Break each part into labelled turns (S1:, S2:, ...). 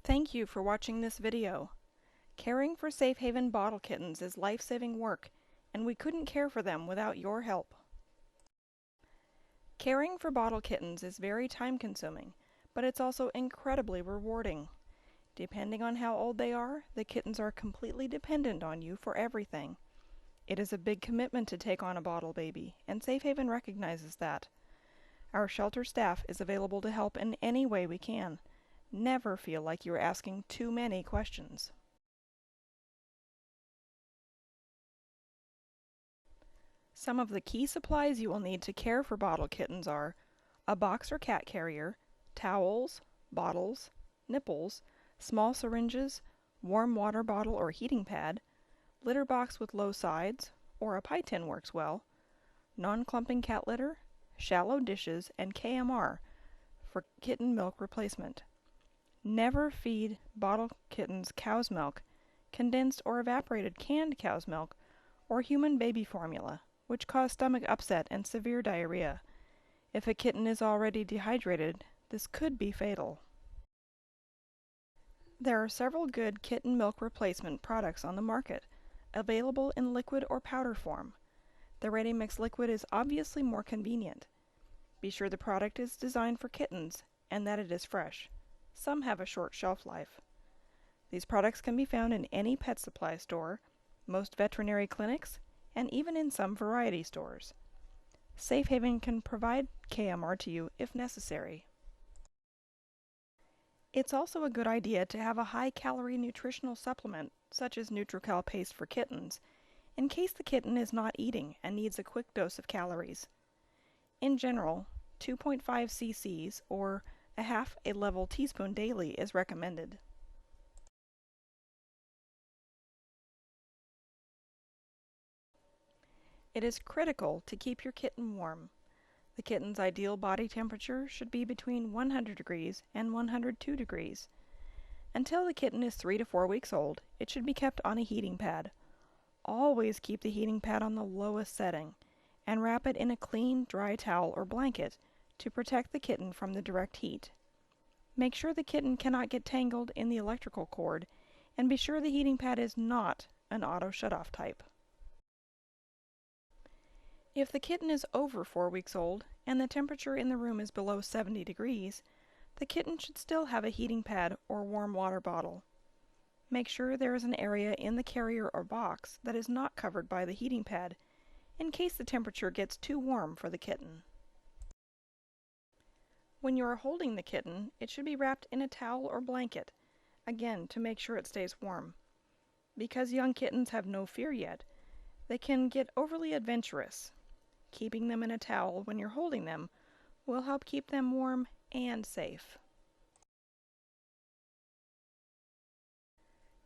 S1: Thank you for watching this video. Caring for SafeHaven bottle kittens is life-saving work, and we couldn't care for them without your help. Caring for bottle kittens is very time-consuming, but it's also incredibly rewarding. Depending on how old they are, the kittens are completely dependent on you for everything. It is a big commitment to take on a bottle baby, and SafeHaven recognizes that. Our shelter staff is available to help in any way we can. Never feel like you're asking too many questions. Some of the key supplies you will need to care for bottle kittens are a box or cat carrier, towels, bottles, nipples, small syringes, warm water bottle or heating pad, litter box with low sides, or a pie tin works well, non-clumping cat litter, shallow dishes, and KMR for kitten milk replacement. Never feed bottle kittens cow's milk, condensed or evaporated canned cow's milk, or human baby formula, which cause stomach upset and severe diarrhea. If a kitten is already dehydrated, this could be fatal. There are several good kitten milk replacement products on the market, available in liquid or powder form. The ready-mix liquid is obviously more convenient. Be sure the product is designed for kittens and that it is fresh. Some have a short shelf life. These products can be found in any pet supply store, most veterinary clinics, and even in some variety stores. SafeHaven can provide KMR to you if necessary. It's also a good idea to have a high-calorie nutritional supplement, such as NutriCal paste for kittens, in case the kitten is not eating and needs a quick dose of calories. In general, 2.5 cc's or a half a level teaspoon daily is recommended. It is critical to keep your kitten warm. The kitten's ideal body temperature should be between 100 degrees and 102 degrees. Until the kitten is 3 to 4 weeks old, it should be kept on a heating pad. Always keep the heating pad on the lowest setting, and wrap it in a clean, dry towel or blanket to protect the kitten from the direct heat. Make sure the kitten cannot get tangled in the electrical cord, and be sure the heating pad is not an auto shutoff type. If the kitten is over 4 weeks old and the temperature in the room is below 70 degrees, the kitten should still have a heating pad or warm water bottle. Make sure there is an area in the carrier or box that is not covered by the heating pad, in case the temperature gets too warm for the kitten. When you are holding the kitten, it should be wrapped in a towel or blanket, again to make sure it stays warm. Because young kittens have no fear yet, they can get overly adventurous. Keeping them in a towel when you're holding them will help keep them warm and safe.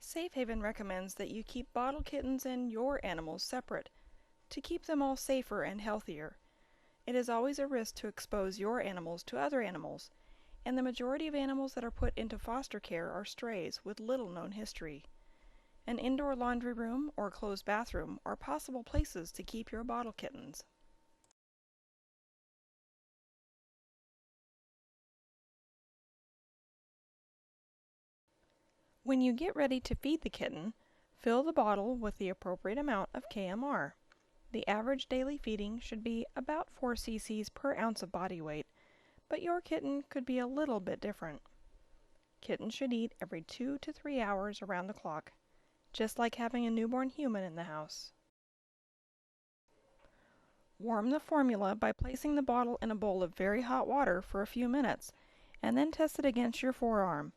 S1: SafeHaven recommends that you keep bottle kittens and your animals separate to keep them all safer and healthier. It is always a risk to expose your animals to other animals, and the majority of animals that are put into foster care are strays with little known history. An indoor laundry room or closed bathroom are possible places to keep your bottle kittens. When you get ready to feed the kitten, fill the bottle with the appropriate amount of KMR. The average daily feeding should be about 4 cc's per ounce of body weight, but your kitten could be a little bit different. Kittens should eat every 2 to 3 hours around the clock, just like having a newborn human in the house. Warm the formula by placing the bottle in a bowl of very hot water for a few minutes, and then test it against your forearm.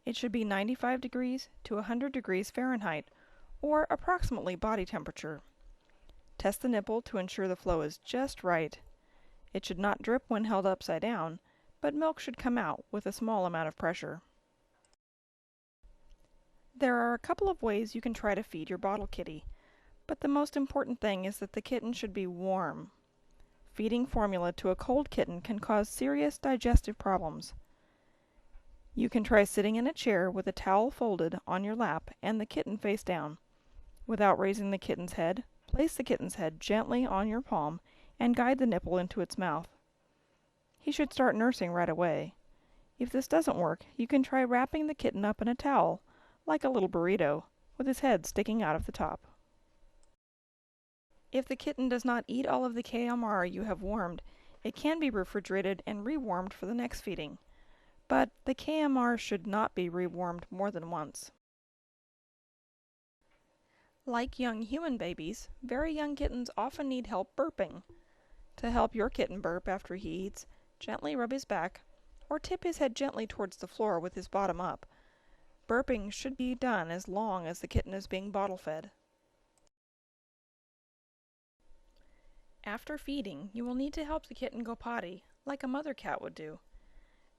S1: It should be 95 degrees to 100 degrees Fahrenheit, or approximately body temperature. Test the nipple to ensure the flow is just right. It should not drip when held upside down, but milk should come out with a small amount of pressure. There are a couple of ways you can try to feed your bottle kitty, but the most important thing is that the kitten should be warm. Feeding formula to a cold kitten can cause serious digestive problems. You can try sitting in a chair with a towel folded on your lap and the kitten face down. Without raising the kitten's head, place the kitten's head gently on your palm and guide the nipple into its mouth. He should start nursing right away. If this doesn't work, you can try wrapping the kitten up in a towel, like a little burrito, with his head sticking out of the top. If the kitten does not eat all of the KMR you have warmed, it can be refrigerated and rewarmed for the next feeding. But the KMR should not be rewarmed more than once. Like young human babies, very young kittens often need help burping. To help your kitten burp after he eats, gently rub his back or tip his head gently towards the floor with his bottom up. Burping should be done as long as the kitten is being bottle fed. After feeding, you will need to help the kitten go potty, like a mother cat would do.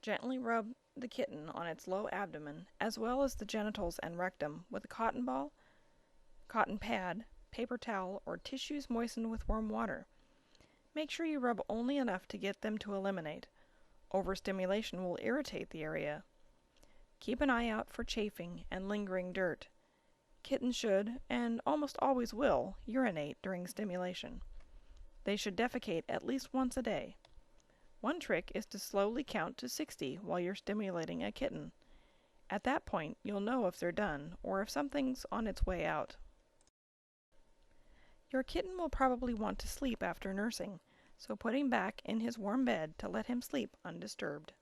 S1: Gently rub the kitten on its low abdomen, as well as the genitals and rectum, with a cotton ball, cotton pad, paper towel, or tissues moistened with warm water. Make sure you rub only enough to get them to eliminate. Overstimulation will irritate the area. Keep an eye out for chafing and lingering dirt. Kittens should, and almost always will, urinate during stimulation. They should defecate at least once a day. One trick is to slowly count to 60 while you're stimulating a kitten. At that point, you'll know if they're done or if something's on its way out. Your kitten will probably want to sleep after nursing, so put him back in his warm bed to let him sleep undisturbed.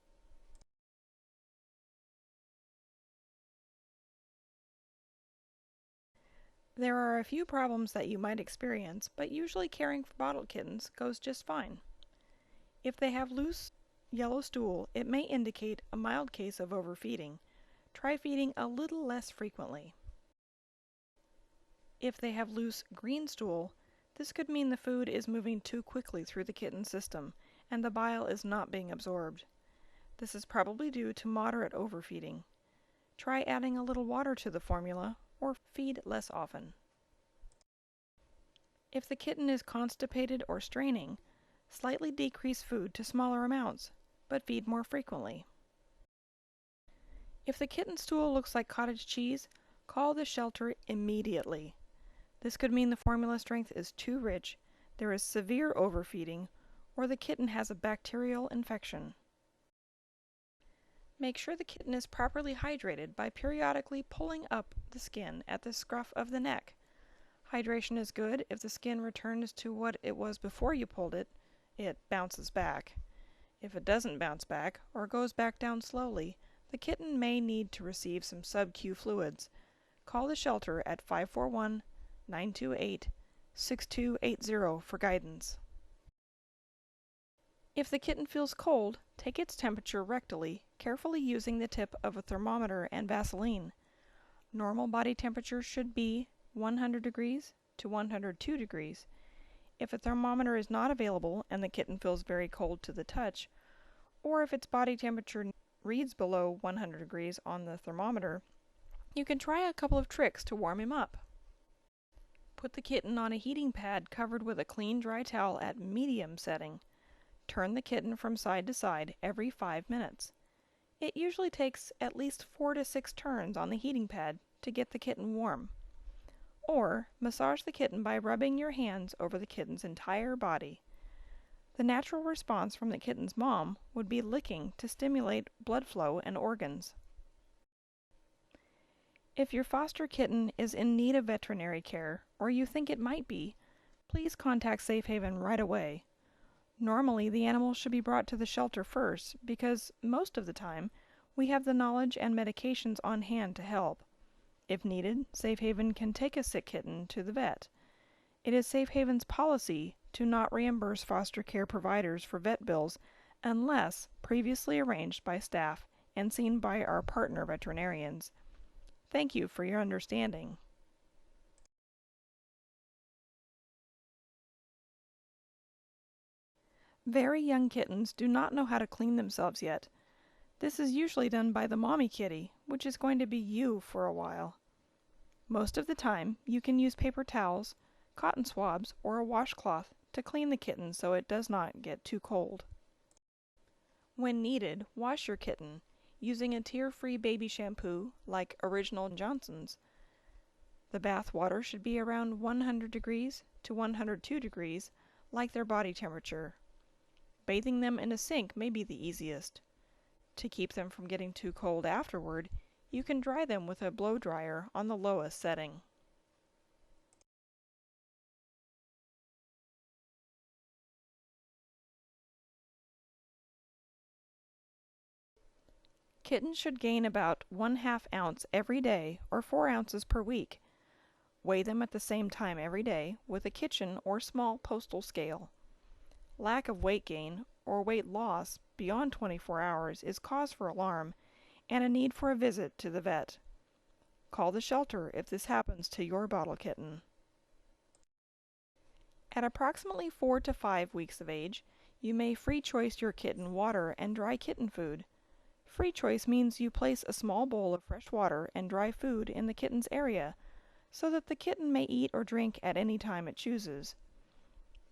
S1: There are a few problems that you might experience, but usually caring for bottled kittens goes just fine. If they have loose yellow stool, it may indicate a mild case of overfeeding. Try feeding a little less frequently. If they have loose green stool, this could mean the food is moving too quickly through the kitten's system and the bile is not being absorbed. This is probably due to moderate overfeeding. Try adding a little water to the formula or feed less often. If the kitten is constipated or straining, slightly decrease food to smaller amounts, but feed more frequently. If the kitten's stool looks like cottage cheese, call the shelter immediately. This could mean the formula strength is too rich, there is severe overfeeding, or the kitten has a bacterial infection. Make sure the kitten is properly hydrated by periodically pulling up the skin at the scruff of the neck. Hydration is good if the skin returns to what it was before you pulled it, it bounces back. If it doesn't bounce back or goes back down slowly, the kitten may need to receive some sub-Q fluids. Call the shelter at 541-928-6280 for guidance. If the kitten feels cold, take its temperature rectally, carefully using the tip of a thermometer and Vaseline. Normal body temperature should be 100 degrees to 102 degrees. If a thermometer is not available and the kitten feels very cold to the touch, or if its body temperature reads below 100 degrees on the thermometer, you can try a couple of tricks to warm him up. Put the kitten on a heating pad covered with a clean dry towel at medium setting. Turn the kitten from side to side every 5 minutes. It usually takes at least 4 to 6 turns on the heating pad to get the kitten warm. Or massage the kitten by rubbing your hands over the kitten's entire body. The natural response from the kitten's mom would be licking to stimulate blood flow and organs. If your foster kitten is in need of veterinary care, or you think it might be, please contact SafeHaven right away. Normally, the animal should be brought to the shelter first because, most of the time, we have the knowledge and medications on hand to help. If needed, SafeHaven can take a sick kitten to the vet. It is SafeHaven's policy to not reimburse foster care providers for vet bills unless previously arranged by staff and seen by our partner veterinarians. Thank you for your understanding. Very young kittens do not know how to clean themselves yet. This is usually done by the mommy kitty, which is going to be you for a while. Most of the time, you can use paper towels, cotton swabs, or a washcloth to clean the kitten so it does not get too cold. When needed, wash your kitten using a tear-free baby shampoo like Original Johnson's. The bath water should be around 100 degrees to 102 degrees, like their body temperature. Bathing them in a sink may be the easiest. To keep them from getting too cold afterward, you can dry them with a blow dryer on the lowest setting. Kittens should gain about 1/2 ounce every day or 4 ounces per week. Weigh them at the same time every day with a kitchen or small postal scale. Lack of weight gain or weight loss beyond 24 hours is cause for alarm and a need for a visit to the vet. Call the shelter if this happens to your bottle kitten. At approximately 4 to 5 weeks of age, you may free choice your kitten water and dry kitten food. Free choice means you place a small bowl of fresh water and dry food in the kitten's area so that the kitten may eat or drink at any time it chooses.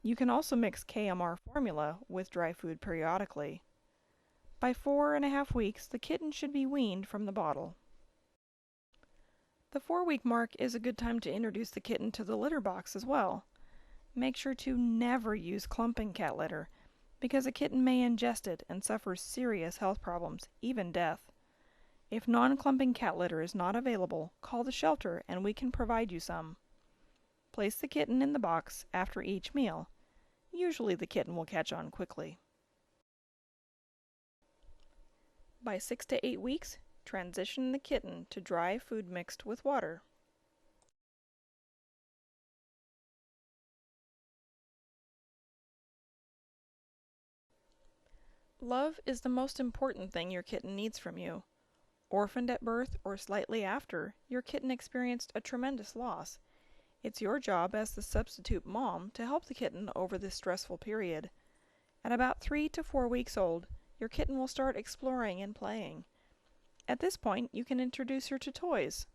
S1: You can also mix KMR formula with dry food periodically. By 4.5 weeks, the kitten should be weaned from the bottle. The 4-week mark is a good time to introduce the kitten to the litter box as well. Make sure to never use clumping cat litter, because a kitten may ingest it and suffer serious health problems, even death. If non-clumping cat litter is not available, call the shelter and we can provide you some. Place the kitten in the box after each meal. Usually the kitten will catch on quickly. By 6 to 8 weeks, transition the kitten to dry food mixed with water. Love is the most important thing your kitten needs from you. Orphaned at birth or slightly after, your kitten experienced a tremendous loss. It's your job as the substitute mom to help the kitten over this stressful period. At about 3 to 4 weeks old, your kitten will start exploring and playing. At this point, you can introduce her to toys.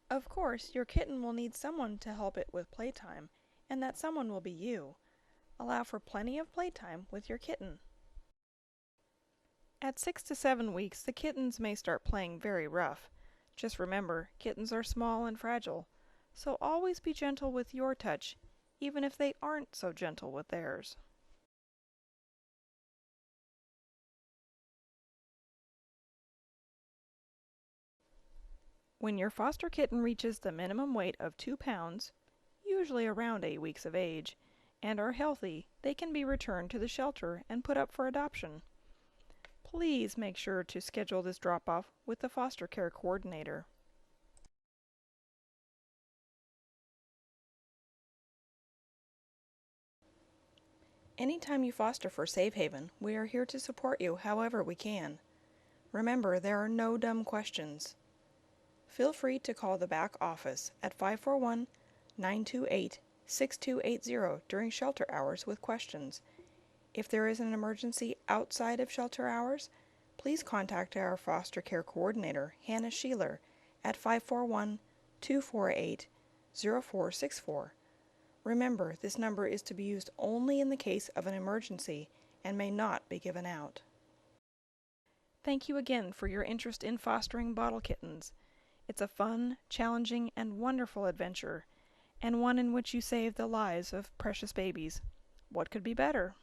S1: Of course, your kitten will need someone to help it with playtime, and that someone will be you. Allow for plenty of playtime with your kitten. At 6 to 7 weeks, the kittens may start playing very rough. Just remember, kittens are small and fragile, so always be gentle with your touch, even if they aren't so gentle with theirs. When your foster kitten reaches the minimum weight of 2 pounds, usually around 8 weeks of age, and are healthy, they can be returned to the shelter and put up for adoption. Please make sure to schedule this drop-off with the foster care coordinator. Anytime you foster for SafeHaven, we are here to support you however we can. Remember, there are no dumb questions. Feel free to call the back office at 541-928-6280 during shelter hours with questions. If there is an emergency outside of shelter hours, please contact our foster care coordinator, Hannah Sheeler, at 541-248-0464. Remember, this number is to be used only in the case of an emergency and may not be given out. Thank you again for your interest in fostering bottle kittens. It's a fun, challenging, and wonderful adventure, and one in which you save the lives of precious babies. What could be better?